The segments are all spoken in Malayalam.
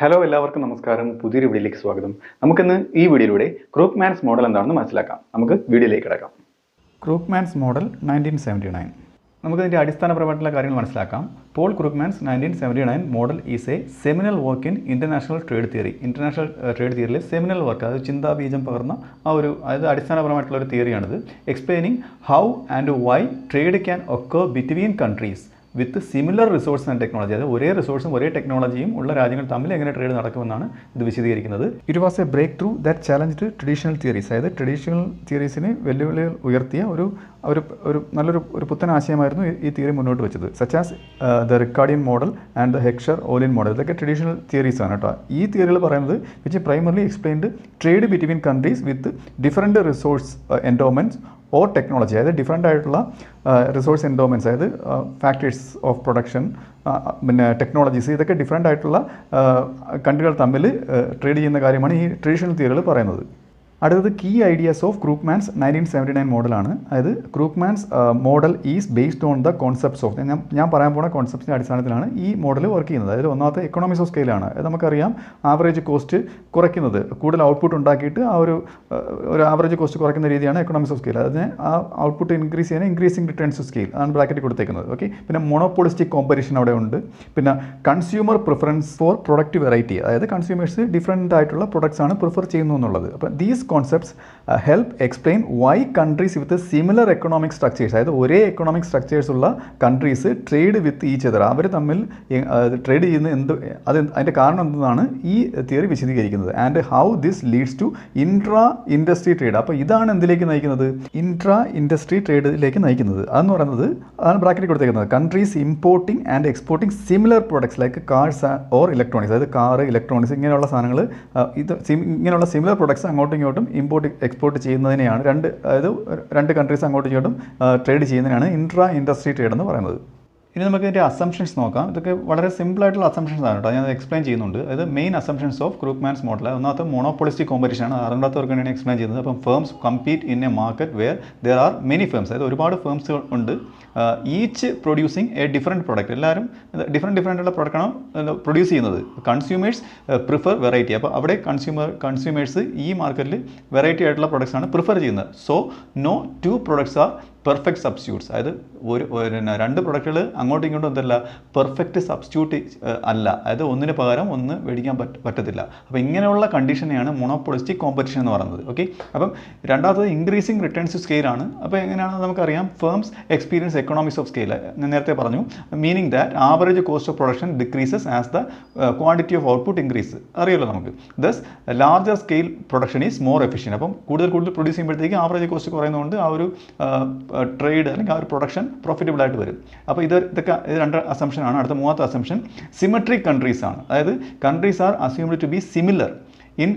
ഹലോ എല്ലാവർക്കും നമസ്കാരം. പുതിയൊരു വീഡിയോയിലേക്ക് സ്വാഗതം. നമുക്കിന്ന് ഈ വീഡിയോയിലൂടെ ക്രൂക്ക്മാൻസ് മോഡൽ എന്താണെന്ന് മനസ്സിലാക്കാം. നമുക്ക് വീഡിയോയിലേക്ക് കിടക്കാം. Krugman's model 1979. നമുക്കതിൻ്റെ അടിസ്ഥാനപരമായിട്ടുള്ള കാര്യങ്ങൾ മനസ്സിലാക്കാം. Paul Krugman's 1979 model is a seminal work in international trade theory. International trade തിയറിയിലെ സെമിനൽ വർക്ക്, അതായത് ചിന്താബീജം പകർന്ന അതായത് അടിസ്ഥാനപരമായിട്ടുള്ള ഒരു തിയറിയാണിത്. Explaining how and why trade can occur between countries with similar resource and technology. അതായത് ഒരേ റിസോഴ്സും ഒരേ ടെക്നോളജിയും ഉള്ള രാജ്യങ്ങൾ തമ്മിൽ എങ്ങനെ ട്രേഡ് നടക്കുമെന്നാണ് ഇത് വിശദീകരിക്കുന്നത്. It was a breakthrough that challenged traditional theories. അതായത് ട്രഡീഷണൽ തിയറീസിന് വെല്ലുവിളികൾ ഉയർത്തിയ ഒരു നല്ലൊരു പുത്തൻ ആശയമായിരുന്നു ഈ തിയറി മുന്നോട്ട് വെച്ചത്. Such as the Ricardian model and the Heckscher Ohlin model. ഇതൊക്കെ ട്രഡീഷണൽ തിയറീസ് ആണ് കേട്ടോ. ഈ തിയറികൾ പറയുന്നത് which primarily explained trade between countries with different resource endowments or technology. അതായത് ഡിഫറൻ്റ് ആയിട്ടുള്ള റിസോഴ്സ് എൻഡോമെൻറ്റ്സ്, അതായത് ഫാക്ടറീസ് ഓഫ് പ്രൊഡക്ഷൻ, പിന്നെ ടെക്നോളജീസ്, ഇതൊക്കെ ഡിഫറൻ്റ് ആയിട്ടുള്ള കൺട്രികൾ തമ്മിൽ ട്രേഡ് ചെയ്യുന്ന കാര്യമാണ് ഈ ട്രഡീഷണൽ തിയറികൾ പറയുന്നത്. അടുത്തത് കീ ഐഡിയാസ് ഓഫ് ക്രൂക്ക്മാൻസ് 1979 മോഡലാണ്. അതായത് Krugman's model is based on the concepts of, ഞാൻ പറയാൻ പോകുന്ന കോൺസെപ്റ്റിൻ്റെ അടിസ്ഥാനത്തിലാണ് ഈ മോഡൽ വർക്ക് ചെയ്യുന്നത്. അതായത് ഒന്നാമത്തെ എക്കണോമിക്സ് ഓഫ് സ്കെയിലാണ്. അത് നമുക്കറിയാം, ആവറേജ് കോസ്റ്റ് കുറയ്ക്കുന്നത്, കൂടുതൽ ഔട്ട്പുട്ട് ഉണ്ടാക്കിയിട്ട് ഒരു ആവറേജ് കോസ്റ്റ് കുറയ്ക്കുന്ന രീതിയാണ് എക്കണോമിക്സ് ഓഫ് സ്കെയിൽ. അതിന് ആ ഔട്ട്പുട്ട് ഇൻക്രീസ് ചെയ്യാൻ ഇൻക്രീസിംഗ് റിട്ടേൺസ് ടു സ്കെയിൽ ആണ് ബ്രാക്കറ്റിൽ കൊടുത്തേക്കുന്നത്. ഓക്കെ, പിന്നെ മോണോപോളിസ്റ്റിക് കോമ്പറ്റീഷൻ അവിടെ ഉണ്ട്. പിന്നെ consumer preference for product variety, അതായത് കൺസ്യൂമേഴ്സ് ഡിഫറൻ്റ് ആയിട്ടുള്ള പ്രൊഡക്ട്സ് ആണ് പ്രിഫർ ചെയ്യുന്നു എന്നുള്ളത്. അപ്പോൾ these concepts help explain why countries with similar economic structures, അതായത് ഒരേ എക്കണോമിക് സ്ട്രക്ചേഴ്സ് ഉള്ള countries trade with each other, അവർ തമ്മിൽ ട്രേഡ് ചെയ്യുന്ന അതിൻ്റെ കാരണം എന്താണ് ഈ തിയറി വിശദീകരിക്കുന്നത്. And how this leads to intra industry trade. അപ്പോൾ ഇതാണ് എന്തിലേക്ക് നയിക്കുന്നത്? ഇൻട്രാ ഇൻഡസ്ട്രി ട്രേഡിലേക്ക് നയിക്കുന്നത്. അതെന്ന് പറയുന്നത് അതാണ് ബ്രാക്കറ്റിൽ കൊടുത്തേക്കുന്നത്. Countries importing and exporting similar products like cars or electronics, അതായത് കാറ്, ഇലക്ട്രോണിക്സ്, ഇങ്ങനെയുള്ള സാധനങ്ങൾ, ഇങ്ങനെയുള്ള സിമിലർ പ്രോഡക്ട്സ് അങ്ങോട്ടും ഇങ്ങോട്ടും എക്സ്പോർട്ട് ചെയ്യുന്നതിനെയാണ് രണ്ട് കൺട്രീസ് അങ്ങോട്ടും ഇങ്ങോട്ടും ട്രേഡ് ചെയ്യുന്നതിനാണ് ഇൻട്രാ ഇൻഡസ്ട്രി ട്രേഡ് എന്ന് പറയുന്നത്. ഇനി നമുക്ക് ഇതിൻ്റെ അസംഷൻസ് നോക്കാം. ഇതൊക്കെ വളരെ സിമ്പിളായിട്ടുള്ള അസംഷൻസ് ആണ് കേട്ടോ, ഞാൻ എക്സ്പ്ലെയിൻ ചെയ്യുന്നുണ്ട്. അതായത് മെയിൻ അസംഷൻസ് ഓഫ് ക്രൂക്ക്മാൻസ് മോഡൽ. ഒന്നാമത്തെ മോണോപോളിസ്റ്റിക് കോമ്പറ്റീഷൻ ആണ്, രണ്ടാമത്തവർക്ക് വേണ്ടിയാണ് എക്സ്പ്ലെയിൻ ചെയ്യുന്നത്. അപ്പം firms compete in A market wear there are many firms, അതായത് ഒരുപാട് ഫേംസ് ഉണ്ട്, each producing A different product. എല്ലാവരും ഡിഫറെൻറ്റ് ഉള്ള പ്രോഡക്റ്റാണ് പ്രൊഡ്യൂസ് ചെയ്യുന്നത്. Consumers prefer variety. അപ്പോൾ അവിടെ കൺസ്യൂമേഴ്സ് ഈ മാർക്കറ്റിൽ വെറൈറ്റി ആയിട്ടുള്ള പ്രോഡക്ട്സ് ആണ് പ്രിഫർ ചെയ്യുന്നത്. So no two products are perfect substitutes. അതായത് രണ്ട് പ്രൊഡക്റ്റുകൾ അങ്ങോട്ടും ഇങ്ങോട്ടും എന്തല്ല പെർഫെക്റ്റ് സബ്സ്റ്റിറ്റ്യൂട്ട് അല്ല, അതായത് ഒന്നിന് പകരം ഒന്ന് മേടിക്കാൻ പറ്റത്തില്ല. അപ്പോൾ ഇങ്ങനെയുള്ള കണ്ടീഷനെയാണ് മോണോപോളിസ്റ്റിക് കോമ്പറ്റീഷൻ എന്ന് പറയുന്നത്. ഓക്കെ, അപ്പം രണ്ടാമത്തത് ഇൻക്രീസിങ് റിട്ടേൺസ് ടു സ്കെയിലാണ്. അപ്പോൾ എങ്ങനെയാണെന്ന് നമുക്കറിയാം. Firms experience economics of scale, ഞാൻ നേരത്തെ പറഞ്ഞു. Meaning that average cost of production decreases as the quantity of output increase. അറിയാലോ നമുക്ക്. Thus larger scale production is more efficient. അപ്പം കൂടുതൽ പ്രൊഡ്യൂസ് ചെയ്യുമ്പോഴത്തേക്ക് ആവറേജ് കോസ്റ്റ് കുറയുന്നതുകൊണ്ട് ആ ഒരു ട്രേഡ് അല്ലെങ്കിൽ ആ ഒരു പ്രൊഡക്ഷൻ പ്രോഫിറ്റബിൾ ആയിട്ട് വരും. അപ്പോൾ ഇതൊക്കെ രണ്ട് അസംഷനാണ്. അടുത്ത മൂന്നാമത്തെ അസംഷൻ സിമെട്രിക് കൺട്രീസ് ആണ്. അതായത് countries are assumed to be similar in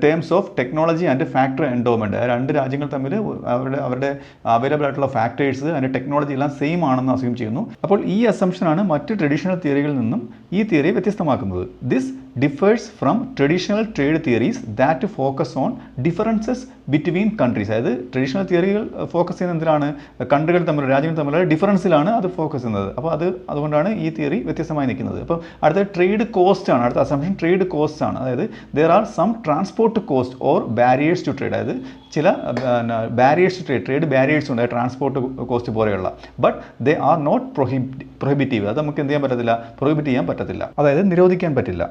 terms of technology and factory endowment. രണ്ട് രാജ്യങ്ങൾ തമ്മിൽ അവരുടെ അവൈലബിൾ ആയിട്ടുള്ള ഫാക്ടേഴ്സ്, അതിൻ്റെ ടെക്നോളജി എല്ലാം സെയിം ആണെന്ന് അസ്യൂം ചെയ്യുന്നു. അപ്പോൾ ഈ അസംഷനാണ് മറ്റ് ട്രഡീഷണൽ തിയറികളിൽ നിന്നും ഈ തിയറിയെ വ്യത്യസ്തമാക്കുന്നത്. This differs from traditional trade theories that focus on differences between countries. അതായത് ട്രഡീഷണൽ തിയറികൾ ഫോക്കസ് ചെയ്യുന്ന എന്തിനാണ്? കൺട്രികൾ തമ്മിലുള്ള, രാജ്യങ്ങൾ തമ്മിലുള്ള ഡിഫറൻസിലാണ് അത് ഫോക്കസ് ചെയ്യുന്നത്. അപ്പോൾ അതുകൊണ്ടാണ് ഈ തിയറി വ്യത്യസ്തമായി നിൽക്കുന്നത്. അപ്പോൾ അടുത്ത ട്രേഡ് കോസ്റ്റ് ആണ്. അടുത്ത അസംഷൻ ട്രേഡ് കോസ്റ്റ് ആണ്. അതായത് there are some transport cost or barriers to trade. അതായത് ചില ബാരിയേഴ്സ് ടു ട്രേഡ് ബാരിയേഴ്സ് ഉണ്ട്, ട്രാൻസ്പോർട്ട് കോസ്റ്റ് പോലെയുള്ള. But they are not prohibitive. അത് നമുക്ക് എന്ത് ചെയ്യാൻ പറ്റത്തില്ല? പ്രൊഹിബിറ്റ് ചെയ്യാൻ പറ്റത്തില്ല, അതായത് നിരോധിക്കാൻ പറ്റില്ല.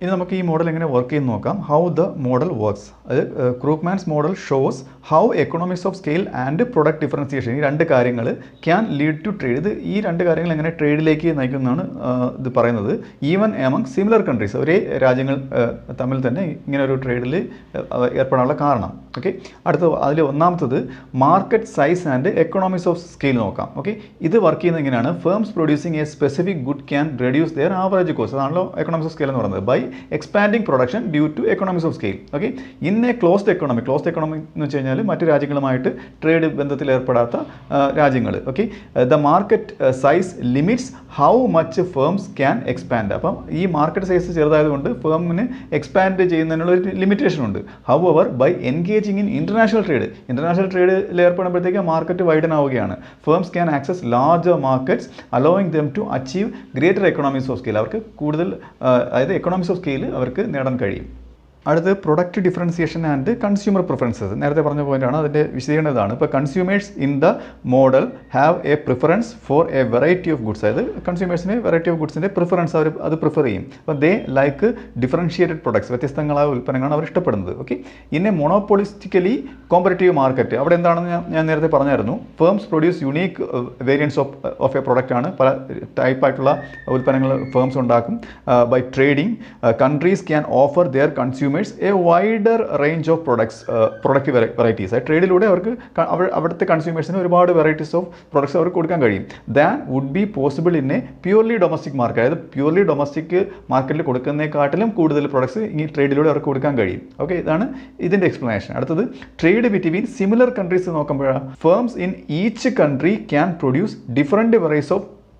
ഇനി നമുക്ക് ഈ മോഡൽ എങ്ങനെ വർക്ക് ചെയ്യുന്ന നോക്കാം. How the model works. അത് Krugman's model shows how economics of scale and product differentiation, ഈ രണ്ട് കാര്യങ്ങൾ ക്യാൻ ലീഡ് ടു ട്രേഡ്. ഈ രണ്ട് കാര്യങ്ങൾ എങ്ങനെ ട്രേഡിലേക്ക് നയിക്കുന്നതാണ് ഇത് പറയുന്നത്. ഈവൻ എമംഗ് സിമിലർ കൺട്രീസ്, ഒരേ രാജ്യങ്ങൾ തമ്മിൽ തന്നെ ഇങ്ങനെ ഒരു ട്രേഡിൽ ഏർപ്പെടാനുള്ള കാരണം. ഓക്കെ, അതിൽ ഒന്നാമത്തത് market size and economics of scale നോക്കാം. ഓക്കെ, ഇത് വർക്ക് ചെയ്യുന്നത് എങ്ങനെയാണ്? Firms producing a specific good can reduce their average cost. അതാണല്ലോ എക്കണോമിക്സ് ഓഫ് സ്കെയിൽ എന്ന് പറയുന്നത്. By expanding production due to economics of scale. Okay, in a closed economy എന്ന് വെച്ച് കഴിഞ്ഞാൽ മറ്റ് രാജ്യങ്ങളുമായിട്ട് ട്രേഡ് ബന്ധത്തിൽ ഏർപ്പെടാത്ത രാജ്യങ്ങൾ. Okay, the market size limits how much firms can expand. അപ്പം ഈ മാർക്കറ്റ് സൈസ് ചെറുതായതുകൊണ്ട് ഫേമിന് എക്സ്പാൻഡ് ചെയ്യുന്നതിനുള്ള ഒരു ലിമിറ്റേഷൻ ഉണ്ട്. However by engaging in international ട്രേഡിൽ ഏർപ്പെടുമ്പോഴത്തേക്ക് മാർക്കറ്റ് വൈഡൻ ആവുകയാണ്. Firms can access larger markets allowing them to achieve greater economics of scale. അവർക്ക് കൂടുതൽ, അതായത് എക്കണോമിക്സ് ഓഫ് ഓഫ് സ്കെയിൽ അവർക്ക് നേടാൻ കഴിയും. അടുത്ത് product differentiation and consumer preferences. നേരത്തെ പറഞ്ഞ പോയിന്റാണ്, അതിൻ്റെ വിശദീകരണം ഇതാണ്. ഇപ്പോൾ consumers in the model have a preference for a variety of goods. അതായത് കൺസ്യൂമേഴ്സിന് വെറൈറ്റി ഓഫ് ഗുഡ്സിൻ്റെ പ്രിഫറൻസ് അത് പ്രിഫർ ചെയ്യും. അപ്പോൾ ദേ ലൈക്ക് ഡിഫറൻഷിയേറ്റഡ് പ്രൊഡക്ട്സ്, വ്യത്യസ്തങ്ങളായ ഉൽപ്പന്നങ്ങളാണ് അവർ ഇഷ്ടപ്പെടുന്നത്. Okay, in a monopolistically competitive market, അവിടെ എന്താണെന്ന് ഞാൻ നേരത്തെ പറഞ്ഞായിരുന്നു. Firms produce unique variance of a product ആണ്. പല ടൈപ്പായിട്ടുള്ള ഉൽപ്പന്നങ്ങൾ ഫേംസ് ഉണ്ടാക്കും. By trading countries can offer their consumers a wider range of product varieties. ട്രേഡിലൂടെ അവർക്ക് അവിടുത്തെ കൺസ്യൂമേഴ്സിന് ഒരുപാട് വെറൈറ്റീസ് ഓഫ് പ്രൊഡക്ട്സ് അവർക്ക് കൊടുക്കാൻ കഴിയും. Than would be possible in a purely domestic market. അതായത് പ്യൂർലി ഡൊമസ്റ്റിക് മാർക്കറ്റിൽ കൊടുക്കുന്നതിനെക്കാട്ടിലും കൂടുതൽ പ്രൊഡക്ട്സ് ഈ ട്രേഡിലൂടെ അവർക്ക് കൊടുക്കാൻ കഴിയും. ഓക്കെ, ഇതാണ് ഇതിൻ്റെ എക്സ്പ്ലനേഷൻ. അടുത്തത് ട്രേഡ് ബിറ്റ്വീൻ സിമിലർ കൺട്രീസ് നോക്കുമ്പോഴാണ് firms in each country can produce different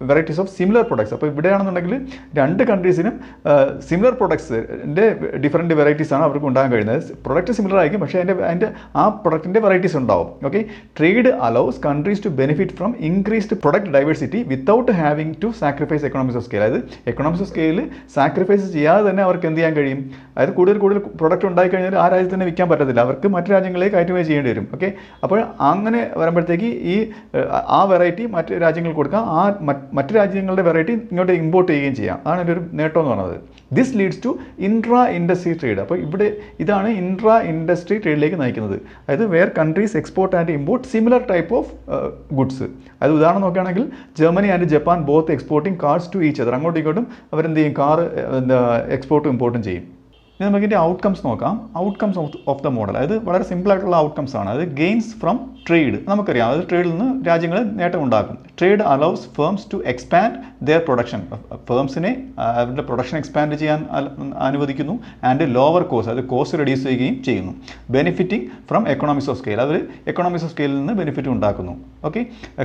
varieties of similar products. അപ്പോൾ ഇവിടെയാണെന്നുണ്ടെങ്കിൽ രണ്ട് കൺട്രീസിനും സിമിലർ പ്രൊഡക്ട്സിൻ്റെ ഡിഫറൻറ്റ് വെറൈറ്റീസ് ആണ് അവർക്ക് ഉണ്ടാകാൻ കഴിയുന്നത്. പ്രൊഡക്റ്റ് സിമിലർ ആയിരിക്കും, പക്ഷേ അതിൻ്റെ ആ പ്രൊഡക്റ്റിൻ്റെ വെറൈറ്റീസ് ഉണ്ടാവും. Okay, trade allows countries to benefit from increased product diversity without having to sacrifice economics of scale. അതായത് എക്കണോമിക്സ് ഓഫ് സ്കെയിൽ സാക്രിഫൈസ് ചെയ്യാതെ തന്നെ അവർക്ക് എന്ത് ചെയ്യാൻ കഴിയും? അതായത് കൂടുതൽ പ്രൊഡക്റ്റ് ഉണ്ടായിക്കഴിഞ്ഞാൽ ആ രാജ്യത്ത് തന്നെ വിൽക്കാൻ പറ്റത്തില്ല, അവർക്ക് മറ്റു രാജ്യങ്ങളിലേക്ക് കയറ്റുമതി ചെയ്യേണ്ടി വരും. ഓക്കെ, അപ്പോൾ അങ്ങനെ വരുമ്പോഴത്തേക്ക് ആ വെറൈറ്റി മറ്റ് രാജ്യങ്ങൾക്ക് കൊടുക്കാം, മറ്റ് രാജ്യങ്ങളുടെ വെറൈറ്റി ഇങ്ങോട്ട് ഇമ്പോർട്ട് ചെയ്യുകയും ചെയ്യാം. അതാണ് എൻ്റെ ഒരു നേട്ടം എന്ന് പറയുന്നത്. This leads to intra industry trade. അപ്പോൾ ഇതാണ് ഇൻട്രാ ഇൻഡസ്ട്രി ട്രേഡിലേക്ക് നയിക്കുന്നത്. അതായത് where countries export and import similar type of goods. അത് ഉദാഹരണം നോക്കുകയാണെങ്കിൽ Germany and Japan both exporting cars to each other. അങ്ങോട്ടും ഇങ്ങോട്ടും അവരെന്ത് ചെയ്യും? കാർ എക്സ്പോർട്ടും ഇമ്പോർട്ടും ചെയ്യും. ഇനി നമുക്കിതിൻ്റെ ഔട്ട്കംസ് നോക്കാം. ഔട്ട്കംസ് ഓഫ് ദ മോഡൽ, അതായത് വളരെ സിമ്പിളായിട്ടുള്ള ഔട്ട്കംസ് ആണ്. അതായത് ഗെയിൻസ് ഫ്രം ട്രേഡ്. നമുക്കറിയാം, അതായത് ട്രേഡിൽ നിന്ന് രാജ്യങ്ങൾ നേട്ടം ഉണ്ടാക്കും. Trade allows firms to expand their production. ഫേംസിനെ അവരുടെ പ്രൊഡക്ഷൻ എക്സ്പാൻഡ് ചെയ്യാൻ അനുവദിക്കുന്നു. ആൻഡ് ലോവർ കോസ്റ്റ്, അതായത് കോസ്റ്റ് റെഡ്യൂസ് ചെയ്യുകയും ചെയ്യുന്നു. Benefiting from economics of scale, അവർ എക്കണോമിക്സ് ഓഫ് സ്കെയിലിൽ നിന്ന് ബെനിഫിറ്റ് ഉണ്ടാക്കുന്നു. ഓക്കെ,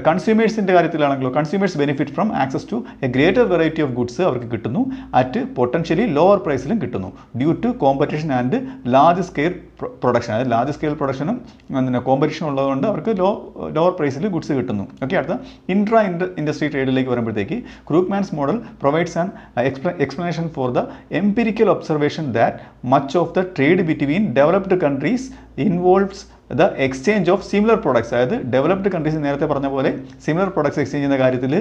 കൺസ്യൂമേഴ്സിൻ്റെ കാര്യത്തിലാണെങ്കിലോ consumers benefit from access to a greater variety of goods അവർക്ക് കിട്ടുന്നു. അറ്റ് പൊട്ടൻഷ്യലി ലോവർ പ്രൈസിലും കിട്ടുന്നു. Due to competition and large scale production. അതായത് ലാർജ് സ്കെയിൽ പ്രൊഡക്ഷനും കോമ്പറ്റീഷൻ ഉള്ളതുകൊണ്ട് അവർക്ക് ലോവർ പ്രൈസിൽ ഗുഡ്സ് കിട്ടുന്നു. ഓക്കെ, അടുത്ത ഇൻട്രാ ഇൻഡസ്ട്രി ട്രേഡിലേക്ക് വരുമ്പോഴത്തേക്ക് Krugman's model provides an explanation for the empirical observation that much of the trade between developed countries involves the exchange of similar products. അതായത് ഡെവലപ്ഡ് കൺട്രീസ് നേരത്തെ പറഞ്ഞ പോലെ സിമിലർ പ്രൊഡക്ട്സ് എക്സ്ചേഞ്ച് ചെയ്യുന്ന കാര്യത്തിൽ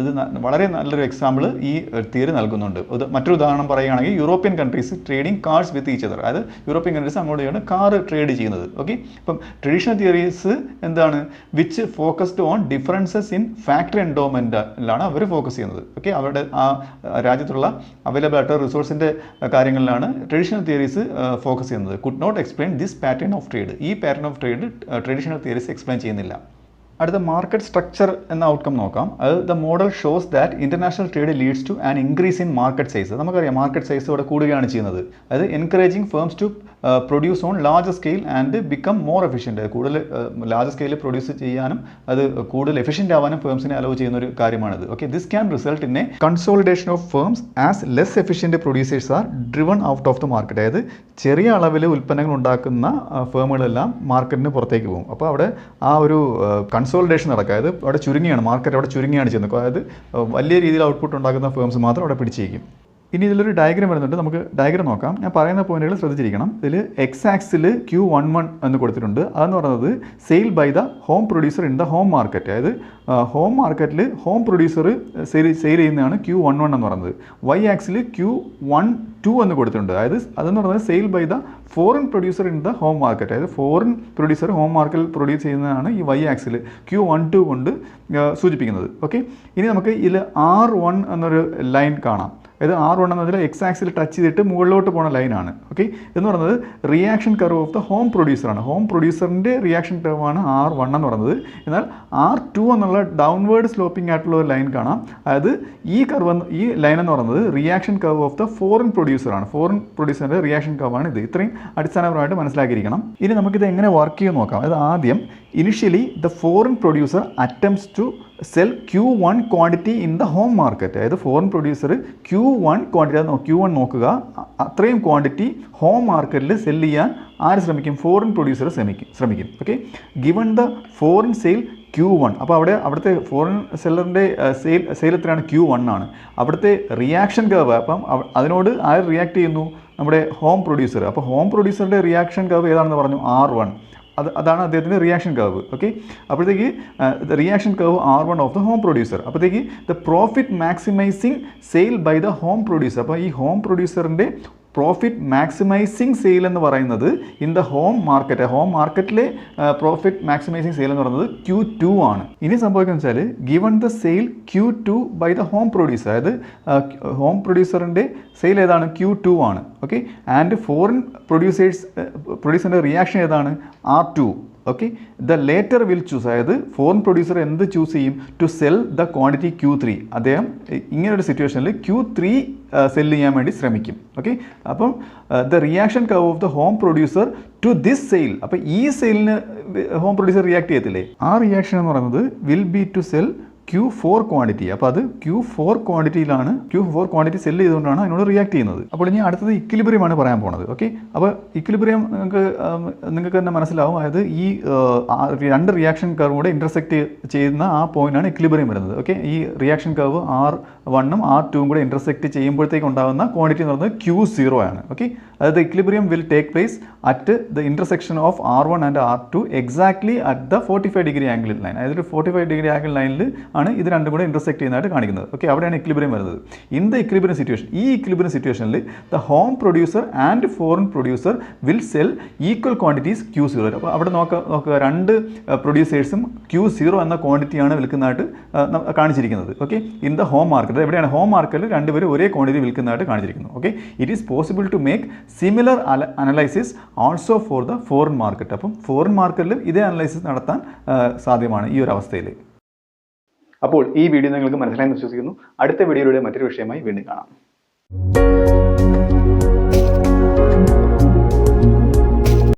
ഇത് വളരെ നല്ലൊരു എക്സാമ്പിൾ ഈ തിയറി നൽകുന്നുണ്ട്. മറ്റൊരു ഉദാഹരണം പറയുകയാണെങ്കിൽ European countries trading cars with each other. അതായത് യൂറോപ്യൻ കൺട്രീസ് അങ്ങോട്ട് ചെയ്യാണ് കാർ ട്രേഡ് ചെയ്യുന്നത്. ഓക്കെ, അപ്പം ട്രഡീഷണൽ തിയറീസ് എന്താണ്? Which focused on differences in factory എൻഡോമെൻറ്റിലാണ് അവർ ഫോക്കസ് ചെയ്യുന്നത്. ഓക്കെ, അവരുടെ ആ രാജ്യത്തുള്ള അവൈലബിൾ ആയിട്ടുള്ള റിസോഴ്സിൻ്റെ കാര്യങ്ങളിലാണ് ട്രഡീഷണൽ തിയറീസ് ഫോക്കസ് ചെയ്യുന്നത്. Could not explain this pattern of trade. ഈ pattern of trade traditional theories explain ചെയ്യുന്നില്ല. അടുത്ത മാർക്കറ്റ് സ്ട്രക്ചർ എന്ന ഔട്ട്കം നോക്കാം. അത് the model shows that international trade leads to an increase in market size. നമുക്കറിയാം മാർക്കറ്റ് സൈസ് ഇവിടെ കൂടുകയാണ് ചെയ്യുന്നത്. അതായത് encouraging firms to produce on large scale and become more efficient. കൂടുതൽ ലാർജ് സ്കെയിലിൽ പ്രൊഡ്യൂസ് ചെയ്യാനും അത് കൂടുതൽ എഫിഷ്യൻ്റ് ആവാനും ഫേംസിനെ അലോ ചെയ്യുന്ന ഒരു കാര്യമാണിത്. Okay, this can result in A consolidation of firms as less efficient producers R driven out of the market. അതായത് ചെറിയ അളവിൽ ഉൽപ്പന്നങ്ങൾ ഉണ്ടാക്കുന്ന ഫേമുകളെല്ലാം മാർക്കറ്റിന് പുറത്തേക്ക് പോകും. അപ്പോൾ അവിടെ ആ ഒരു കൺസോളിഡേഷൻ നടക്കുക. അതായത് അവിടെ ചുരുങ്ങിയാണ് മാർക്കറ്റ്, അവിടെ ചുരുങ്ങിയാണ് ചെയ്യുന്നത്. അതായത് വലിയ രീതിയിൽ ഔട്ട്പുട്ട് ഉണ്ടാക്കുന്ന ഫേംസ് മാത്രം അവിടെ പിടിച്ചിരിക്കും. ഇനി ഇതിലൊരു ഡയഗ്രം വരുന്നുണ്ട്, നമുക്ക് ഡയഗ്രം നോക്കാം. ഞാൻ പറയുന്ന പോയിന്റുകൾ ശ്രദ്ധിച്ചിരിക്കണം. ഇതിൽ എക്സ് ആക്സിൽ Q11 എന്ന് കൊടുത്തിട്ടുണ്ട്. അതെന്ന് പറയുന്നത് sale by the home producer in the home market. അതായത് ഹോം മാർക്കറ്റിൽ ഹോം പ്രൊഡ്യൂസർ സെയിൽ ചെയ്യുന്നതാണ് Q11 എന്ന് പറയുന്നത്. വൈ ആക്സിൽ Q12 എന്ന് കൊടുത്തിട്ടുണ്ട്. അതെന്ന് പറയുന്നത് sale by the foreign producer in the home market. അതായത് ഫോറിൻ പ്രൊഡ്യൂസർ ഹോം മാർക്കറ്റിൽ പ്രൊഡ്യൂസ് ചെയ്യുന്നതാണ് ഈ വൈ ആക്സിൽ Q12 കൊണ്ട് സൂചിപ്പിക്കുന്നത്. ഓക്കെ, ഇനി നമുക്ക് ഇതിൽ R1 എന്നൊരു ലൈൻ കാണാം. അതായത് R1 എന്നതിൽ എക്സ് ആക്സിൽ ടച്ച് ചെയ്തിട്ട് മുകളിലോട്ട് പോകുന്ന ലൈനാണ്. ഓക്കെ, എന്ന് പറയുന്നത് reaction curve of the home പ്രൊഡ്യൂസറാണ്. ഹോം പ്രൊഡ്യൂസറിൻ്റെ റിയാക്ഷൻ കർവാണ് R1 എന്ന് പറയുന്നത്. എന്നാൽ R2 എന്നുള്ള ഡൗൺവേർഡ് സ്ലോപ്പിംഗ് ആയിട്ടുള്ള ഒരു ലൈൻ കാണാം. അതായത് ഈ ലൈൻ എന്ന് പറയുന്നത് reaction curve of the foreign പ്രൊഡ്യൂസറാണ്. ഫോറിൻ പ്രൊഡ്യൂസറിൻ്റെ റിയാക്ഷൻ കർവാണ് ഇത്. ഇത്രയും അടിസ്ഥാനപരമായിട്ട് മനസ്സിലാക്കിയിരിക്കണം. ഇനി നമുക്കിത് എങ്ങനെ വർക്ക് ചെയ്യുമെന്ന് നോക്കാം. അതായത് ആദ്യം initially the foreign producer attempts to sell Q1 quantity in the home market. അതായത് foreign producer Q1 quantity, Q1 നോക്കുക, അത്രയും ക്വാണ്ടിറ്റി ഹോം മാർക്കറ്റിൽ സെല് ചെയ്യാൻ ആര് ശ്രമിക്കും? ഫോറിൻ പ്രൊഡ്യൂസർ ശ്രമിക്കും. Okay, given the foreign sale Q1. അപ്പോൾ അവിടുത്തെ ഫോറിൻ സെല്ലറിൻ്റെ സെയിൽ എത്രയാണ്? Q1 ആണ്. അവിടുത്തെ റിയാക്ഷൻ കർവ്, അപ്പം അതിനോട് ആര് റിയാക്ട് ചെയ്യുന്നു? നമ്മുടെ ഹോം പ്രൊഡ്യൂസർ. അപ്പോൾ ഹോം പ്രൊഡ്യൂസറുടെ റിയാക്ഷൻ കർവ് ഏതാണെന്ന് പറഞ്ഞു? R1. അതാണ് അദ്ദേഹത്തിൻ്റെ റിയാക്ഷൻ കർവ്. ഓക്കെ, അപ്പോഴത്തേക്ക് reaction curve R1 of the home producer. അപ്പോഴത്തേക്ക് the profit maximising sale by the home producer. അപ്പോൾ ഈ ഹോം പ്രൊഡ്യൂസറിൻ്റെ പ്രോഫിറ്റ് മാക്സിമൈസിങ് സെയിൽ എന്ന് പറയുന്നത് in the home market, home മാർക്കറ്റിലെ പ്രോഫിറ്റ് മാക്സിമൈസിങ് സെയിൽ എന്ന് പറയുന്നത് Q2 ആണ്. ഇനി സംഭവിക്കുന്നത് വെച്ചാൽ given the sale Q2 by the home producer. അതായത് ഹോം പ്രൊഡ്യൂസറിൻ്റെ സെയിൽ ഏതാണ്? Q2 ആണ്. ഓക്കെ, ആൻഡ് ഫോറിൻ പ്രൊഡ്യൂസറിൻ്റെ റിയാക്ഷൻ ഏതാണ്? R2. Okay, the latter will choose. അതായത് ഫോറിൻ പ്രൊഡ്യൂസർ എന്ത് ചൂസ് ചെയ്യും? To sell the quantity Q3. അദ്ദേഹം ഇങ്ങനൊരു സിറ്റുവേഷനിൽ Q3 സെല് ചെയ്യാൻ വേണ്ടി ശ്രമിക്കും. ഓക്കെ, അപ്പം the reaction curve of the home producer to this sale. അപ്പോൾ ഈ സെയിലിന് ഹോം പ്രൊഡ്യൂസർ റിയാക്ട് ചെയ്യത്തില്ലേ? ആ റിയാക്ഷൻ എന്ന് പറയുന്നത് will be to sell Q4 quantity. അപ്പോൾ അത് Q4 ക്വാണ്ടിറ്റിയിലാണ്, Q4 ക്വാണ്ടിറ്റി സെല്ല് ചെയ്തുകൊണ്ടാണ് അതിനോട് റിയാക്ട് ചെയ്യുന്നത്. അപ്പോൾ ഇനി അടുത്തത് ഇക്വിലിബ്രിയമാണ് പറയാൻ പോകുന്നത്. ഓക്കെ, അപ്പോൾ ഇക്വിലിബ്രിയം നിങ്ങൾക്ക് തന്നെ മനസ്സിലാവും. അതായത് ഈ രണ്ട് റിയാക്ഷൻ കർവ് കൂടെ ഇൻ്റർസെക്റ്റ് ചെയ്യുന്ന ആ പോയിൻ്റാണ് ഇക്വിലിബ്രിയം വരുന്നത്. ഓക്കെ, ഈ റിയാക്ഷൻ കർവ് R1ഉം R2ഉം കൂടെ ഇൻ്റർസെക്റ്റ് ചെയ്യുമ്പോഴത്തേക്ക് ഉണ്ടാകുന്ന ക്വാണ്ടിറ്റി എന്ന് പറയുന്നത് Q0 ആണ്. ഓക്കെ, അതായത് equilibrium will take place at the intersection of R1 and R2 exactly at the 45 degree angle line. അതായത് 45 ഡിഗ്രി ആംഗിൾ ലൈനിൽ ആണ് ഇത് രണ്ടും കൂടെ ഇൻ്റർസെക്ട് ചെയ്യുന്നതായിട്ട് കാണിക്കുന്നത്. ഓക്കെ, അവിടെയാണ് ഇക്വിലിബ്രിയം വരുന്നത്. ഇൻ ദ ഇക്വിലിബ്രിയം സിറ്റുവേഷൻ, ഈ ഇക്വിലിബ്രിയം സിറ്റുവേഷനിൽ the home producer and foreign producer will cell equal quantities Q0. അപ്പോൾ അവിടെ നോക്കുക, രണ്ട് പ്രൊഡ്യൂസേഴ്സും Q0 എന്ന ക്വാണ്ടിറ്റിയാണ് വിൽക്കുന്നതായിട്ട് കാണിച്ചിരിക്കുന്നത്. Okay, in the home market. എവിടെയാണ്? ഹോം മാർക്കറ്റിൽ രണ്ടുപേരും ഒരേ ക്വാണ്ടിറ്റി വിൽക്കുന്നതായിട്ട് കാണിച്ചിരിക്കുന്നു. Okay, it is possible to make similar analysis also for the foreign market. അപ്പം ഫോറിൻ മാർക്കറ്റിലും ഇതേ അനലൈസിസ് നടത്താൻ സാധ്യമാണ് ഈ ഒരു അവസ്ഥയിൽ. അപ്പോൾ ഈ വീഡിയോ നിങ്ങൾക്ക് മനസ്സിലായെന്ന് വിശ്വസിക്കുന്നു. അടുത്ത വീഡിയോയിലൂടെ മറ്റൊരു വിഷയമായി വീണ്ടും കാണാം.